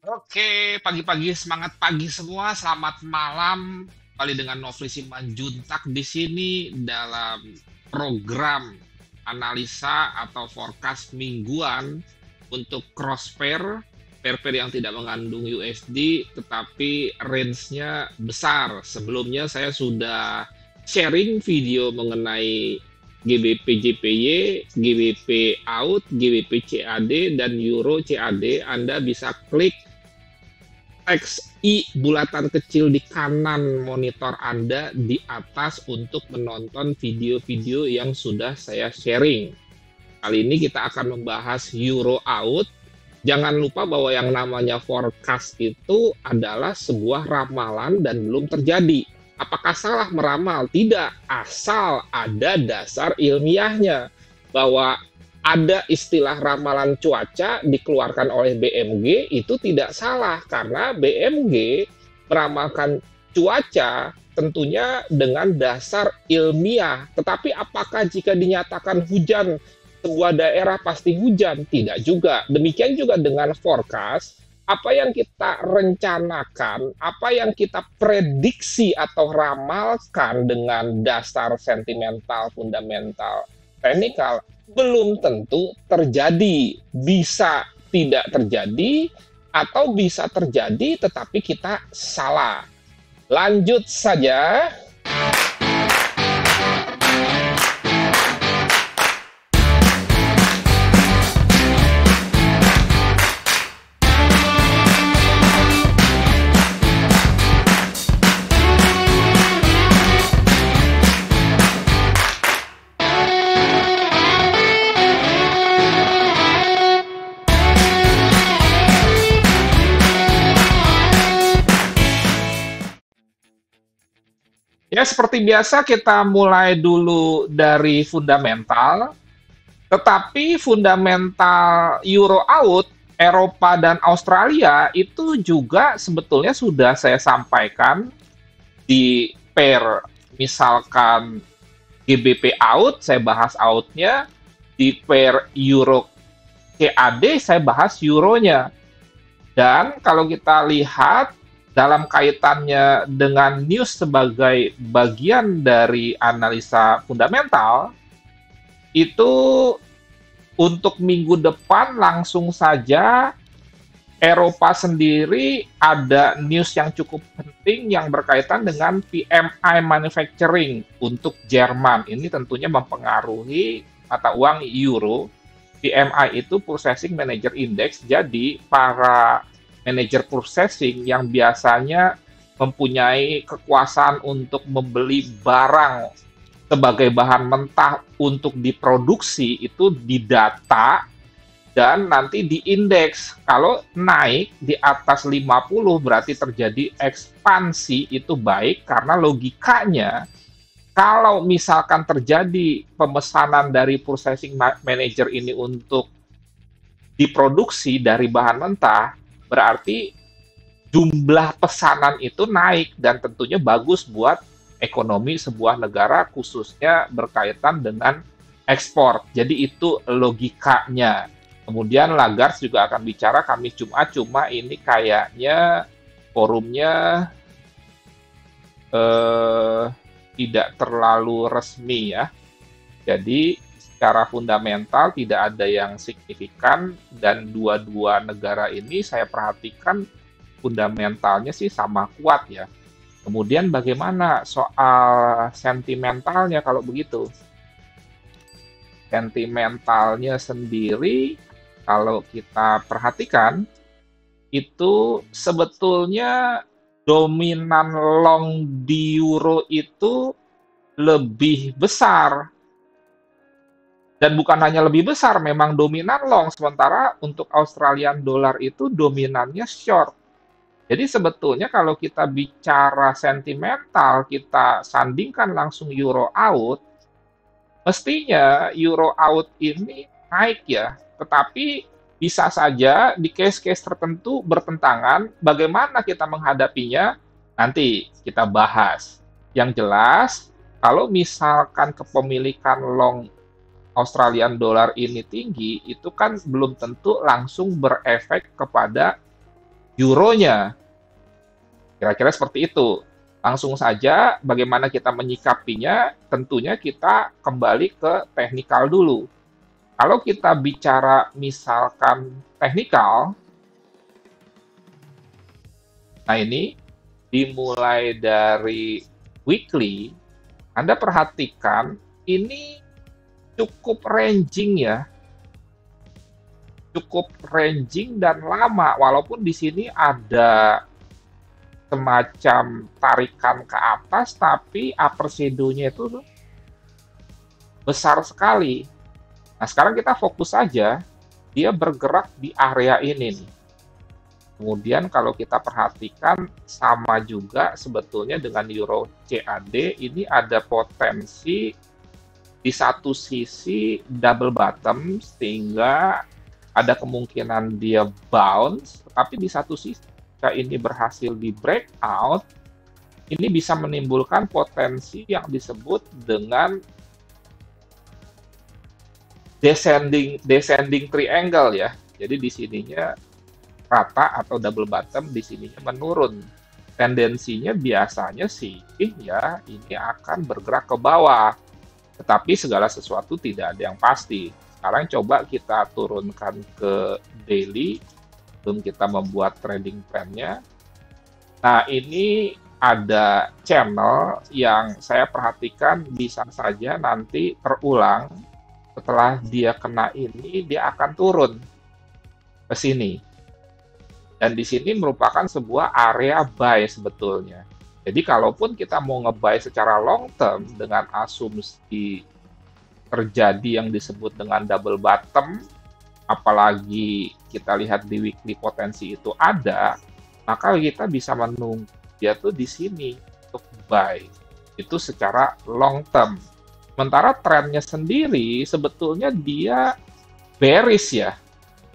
Oke, pagi-pagi semangat pagi semua. Selamat malam. Kembali dengan Nofri Simanjuntak di sini dalam program analisa atau forecast mingguan untuk cross pair yang tidak mengandung USD, tetapi range-nya besar. Sebelumnya saya sudah sharing video mengenai GBP JPY, GBP AUD, GBP CAD, dan Euro CAD. Anda bisa klik teks I bulatan kecil di kanan monitor Anda di atas untuk menonton video-video yang sudah saya sharing. Kali ini kita akan membahas Euro Out. Jangan lupa bahwa yang namanya forecast itu adalah sebuah ramalan dan belum terjadi. Apakah salah meramal? Tidak, asal ada dasar ilmiahnya. Bahwa ada istilah ramalan cuaca dikeluarkan oleh BMG itu tidak salah karena BMG meramalkan cuaca tentunya dengan dasar ilmiah. Tetapi apakah jika dinyatakan hujan sebuah daerah pasti hujan? Tidak juga. Demikian juga dengan forecast, apa yang kita rencanakan, apa yang kita prediksi atau ramalkan dengan dasar sentimental, fundamental, teknikal, belum tentu terjadi. Bisa tidak terjadi atau bisa terjadi tetapi kita salah. Lanjut saja. Ya, seperti biasa kita mulai dulu dari fundamental, tetapi fundamental Euro out, Eropa dan Australia itu juga sebetulnya sudah saya sampaikan di pair, misalkan GBP out, saya bahas outnya, di pair Euro CAD, saya bahas euronya. Dan kalau kita lihat dalam kaitannya dengan news sebagai bagian dari analisa fundamental, itu untuk minggu depan langsung saja Eropa sendiri ada news yang cukup penting yang berkaitan dengan PMI manufacturing untuk Jerman. Ini tentunya mempengaruhi mata uang euro. PMI itu Purchasing Manager Index, jadi para manajer purchasing yang biasanya mempunyai kekuasaan untuk membeli barang sebagai bahan mentah untuk diproduksi itu didata dan nanti diindeks. Kalau naik di atas 50 berarti terjadi ekspansi, itu baik karena logikanya kalau misalkan terjadi pemesanan dari purchasing manager ini untuk diproduksi dari bahan mentah, berarti jumlah pesanan itu naik dan tentunya bagus buat ekonomi sebuah negara khususnya berkaitan dengan ekspor. Jadi itu logikanya. Kemudian Lagarde juga akan bicara Kamis Jumat, cuma ini kayaknya forumnya tidak terlalu resmi ya. Jadi secara fundamental tidak ada yang signifikan dan dua-dua negara ini saya perhatikan fundamentalnya sih sama kuat ya. Kemudian bagaimana soal sentimentalnya kalau begitu? Sentimentalnya sendiri kalau kita perhatikan itu sebetulnya dominan long di euro itu lebih besar. Dan bukan hanya lebih besar, memang dominan long. Sementara untuk Australian dollar itu dominannya short. Jadi sebetulnya kalau kita bicara sentimental, kita sandingkan langsung euro out, mestinya euro out ini naik ya. Tetapi bisa saja di case-case tertentu bertentangan. Bagaimana kita menghadapinya? Nanti kita bahas. Yang jelas, kalau misalkan kepemilikan long Australian dollar ini tinggi, itu kan belum tentu langsung berefek kepada euronya. Kira-kira seperti itu. Langsung saja bagaimana kita menyikapinya, tentunya kita kembali ke teknikal dulu. Kalau kita bicara misalkan teknikal, nah ini dimulai dari weekly, Anda perhatikan ini cukup ranging ya, cukup ranging dan lama, walaupun di sini ada semacam tarikan ke atas, tapi upper shadow-nya itu besar sekali. Nah, sekarang kita fokus saja, dia bergerak di area ini nih. Kemudian kalau kita perhatikan, sama juga sebetulnya dengan Euro CAD, ini ada potensi di satu sisi double bottom, sehingga ada kemungkinan dia bounce, tapi di satu sisi jika ini berhasil di breakout, ini bisa menimbulkan potensi yang disebut dengan descending triangle ya. Jadi di sininya rata atau double bottom, di sininya menurun. Tendensinya biasanya sih ya ini akan bergerak ke bawah. Tetapi segala sesuatu tidak ada yang pasti. Sekarang coba kita turunkan ke daily, sebelum kita membuat trading plan-nya. Nah, ini ada channel yang saya perhatikan bisa saja nanti terulang. Setelah dia kena ini, dia akan turun ke sini. Dan di sini merupakan sebuah area buy sebetulnya. Jadi kalaupun kita mau nge-buy secara long term dengan asumsi terjadi yang disebut dengan double bottom, apalagi kita lihat di weekly potensi itu ada, maka kita bisa menunggu dia tuh di sini untuk buy. Itu secara long term. Sementara trennya sendiri sebetulnya dia bearish ya.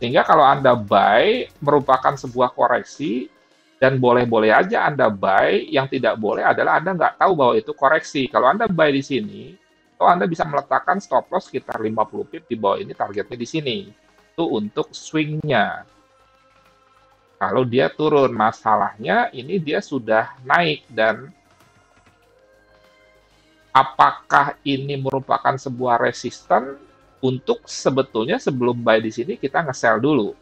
Sehingga kalau Anda buy merupakan sebuah koreksi dan boleh-boleh aja Anda buy, yang tidak boleh adalah Anda nggak tahu bahwa itu koreksi. Kalau Anda buy di sini, atau Anda bisa meletakkan stop loss sekitar 50 pip di bawah ini, targetnya di sini. Itu untuk swing-nya. Kalau dia turun, masalahnya ini dia sudah naik, dan apakah ini merupakan sebuah resisten untuk sebetulnya sebelum buy di sini kita nge-sell dulu.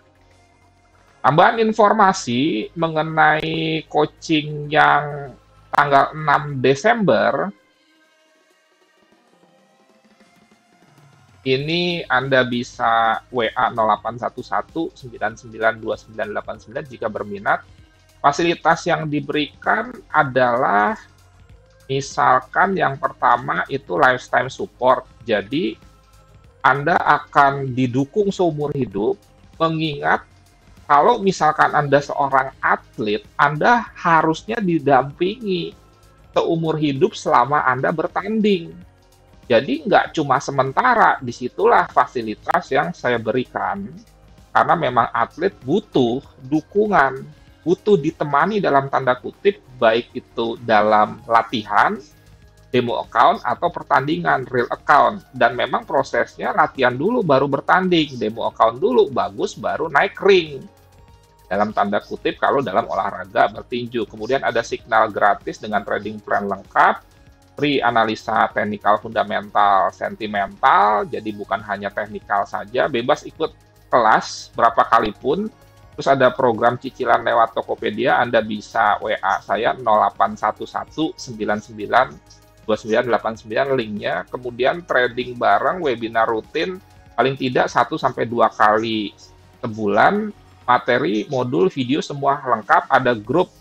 Tambahan informasi mengenai coaching yang tanggal 6 Desember, ini Anda bisa WA 0811-992989 jika berminat. Fasilitas yang diberikan adalah misalkan yang pertama itu lifetime support. Jadi Anda akan didukung seumur hidup, mengingat kalau misalkan Anda seorang atlet, Anda harusnya didampingi seumur hidup selama Anda bertanding. Jadi nggak cuma sementara, disitulah fasilitas yang saya berikan. Karena memang atlet butuh dukungan, butuh ditemani dalam tanda kutip, baik itu dalam latihan, demo account, atau pertandingan, real account. Dan memang prosesnya latihan dulu baru bertanding, demo account dulu, bagus baru naik ring. Dalam tanda kutip kalau dalam olahraga bertinju. Kemudian ada signal gratis dengan trading plan lengkap, free analisa teknikal, fundamental, sentimental, jadi bukan hanya teknikal saja, bebas ikut kelas berapa kali pun. Terus ada program cicilan lewat Tokopedia, Anda bisa WA saya 0811992989 linknya. Kemudian trading bareng, webinar rutin, paling tidak 1-2 kali sebulan, materi, modul, video semua lengkap, ada grup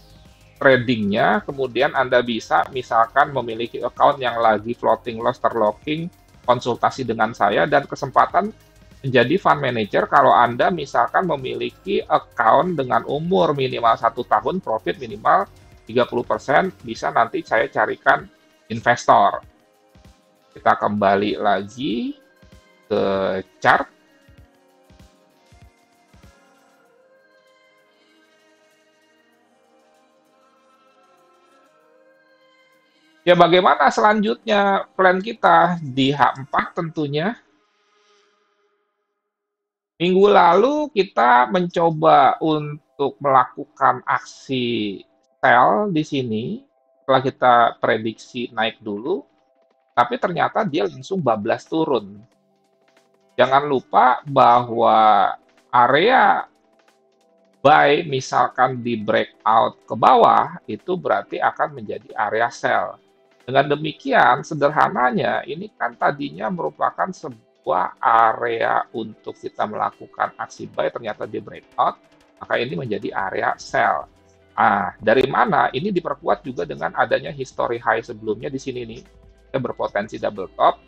tradingnya. Kemudian Anda bisa misalkan memiliki account yang lagi floating loss terlocking, konsultasi dengan saya, dan kesempatan menjadi fund manager kalau Anda misalkan memiliki account dengan umur minimal 1 tahun, profit minimal 30%, bisa nanti saya carikan investor. Kita kembali lagi ke chart. Ya, bagaimana selanjutnya plan kita di H4 tentunya? Minggu lalu kita mencoba untuk untuk melakukan aksi sell di sini, setelah kita prediksi naik dulu, tapi ternyata dia langsung bablas turun. Jangan lupa bahwa area buy misalkan di breakout ke bawah, itu berarti akan menjadi area sell. Dengan demikian, sederhananya, ini kan tadinya merupakan sebuah area untuk kita melakukan aksi buy, ternyata di breakout, maka ini menjadi area sell. Nah, dari mana? Ini diperkuat juga dengan adanya history high sebelumnya di sini nih. Kita berpotensi double top.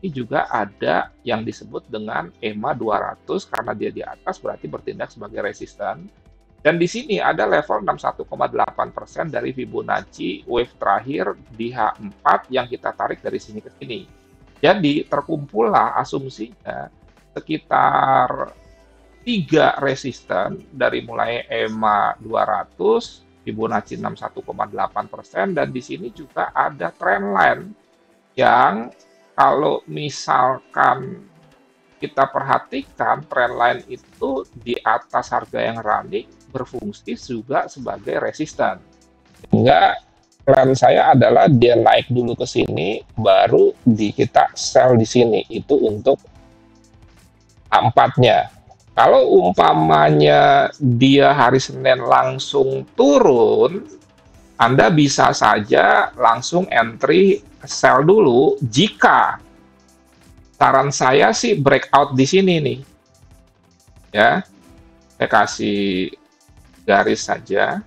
Ini juga ada yang disebut dengan EMA 200, karena dia di atas berarti bertindak sebagai resisten. Dan di sini ada level 61,8% dari Fibonacci wave terakhir di H4 yang kita tarik dari sini ke sini. Jadi terkumpullah asumsinya sekitar 3 resisten dari mulai EMA 200, Fibonacci 61,8%, dan di sini juga ada trendline yang kalau misalkan kita perhatikan trendline itu di atas harga yang running berfungsi juga sebagai resisten. Sehingga plan saya adalah dia naik dulu ke sini, baru kita sell di sini. Itu untuk A4-nya. Kalau umpamanya dia hari Senin langsung turun, Anda bisa saja langsung entry sell dulu jika saran saya sih breakout di sini nih. Ya. Saya kasih garis saja.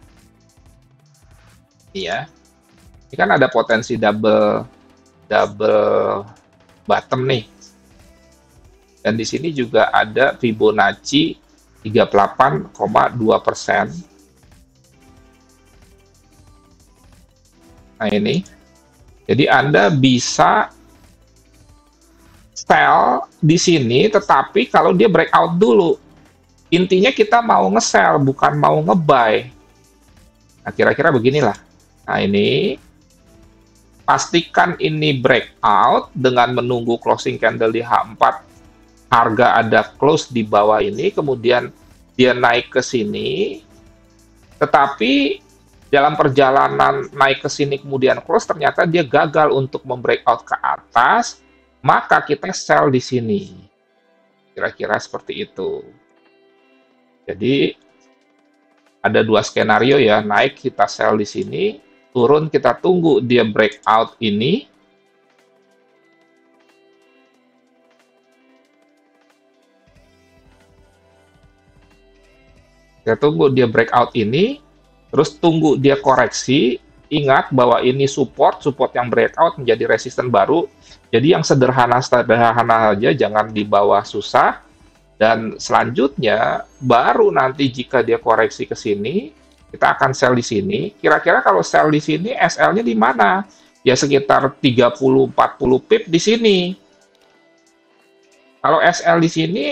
Iya. Ini kan ada potensi double bottom nih. Dan di sini juga ada Fibonacci 38,2%. Nah ini. Jadi Anda bisa sell di sini, tetapi kalau dia breakout dulu. Intinya kita mau nge-sell, bukan mau nge-buy. Nah, kira-kira beginilah. Nah, ini. Pastikan ini breakout dengan menunggu closing candle di H4. Harga ada close di bawah ini, kemudian dia naik ke sini. Tetapi dalam perjalanan naik ke sini kemudian close, ternyata dia gagal untuk membreakout ke atas, maka kita sell di sini. Kira-kira seperti itu. Jadi ada 2 skenario ya, naik kita sell di sini, turun kita tunggu dia breakout ini. Kita tunggu dia breakout ini, terus tunggu dia koreksi. Ingat bahwa ini support yang breakout menjadi resisten baru. Jadi yang sederhana saja, jangan dibawa susah. Dan selanjutnya, baru nanti jika dia koreksi ke sini, kita akan sell di sini. Kira-kira kalau sell di sini, SL-nya di mana? Ya sekitar 30-40 pip di sini. Kalau SL di sini,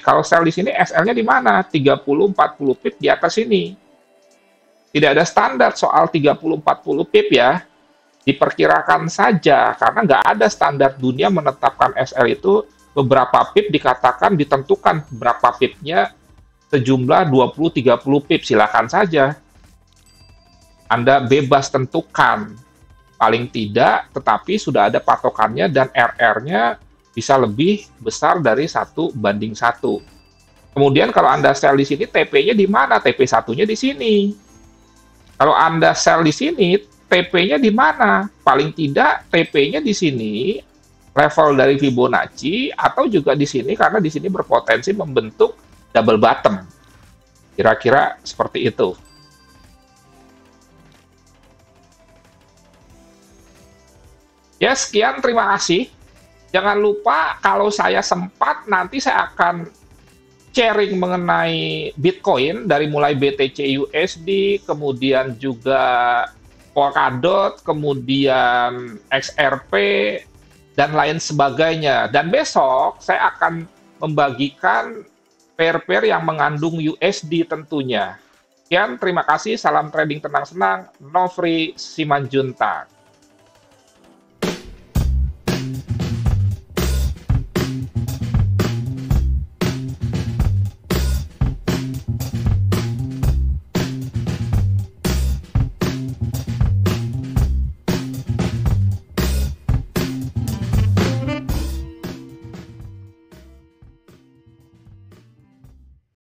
kalau sell di sini, SL-nya di mana? 30-40 pip di atas ini. Tidak ada standar soal 30-40 pip ya. Diperkirakan saja, karena nggak ada standar dunia menetapkan SL itu beberapa pip dikatakan ditentukan berapa pipnya sejumlah 20-30 pip. Silakan saja. Anda bebas tentukan. Paling tidak, tetapi sudah ada patokannya dan RR-nya bisa lebih besar dari 1:1. Kemudian kalau Anda sell di sini, TP-nya di mana? TP1-nya di sini. Kalau Anda sell di sini, TP-nya di mana? Paling tidak TP-nya di sini, level dari Fibonacci, atau juga di sini, karena di sini berpotensi membentuk double bottom. Kira-kira seperti itu. Ya, sekian, terima kasih. Jangan lupa, kalau saya sempat, nanti saya akan sharing mengenai Bitcoin dari mulai BTC USD, kemudian juga Polkadot, kemudian XRP, dan lain sebagainya. Dan besok saya akan membagikan pair-pair yang mengandung USD tentunya. Sekian, terima kasih. Salam trading tenang-senang. Nofri Simanjuntak.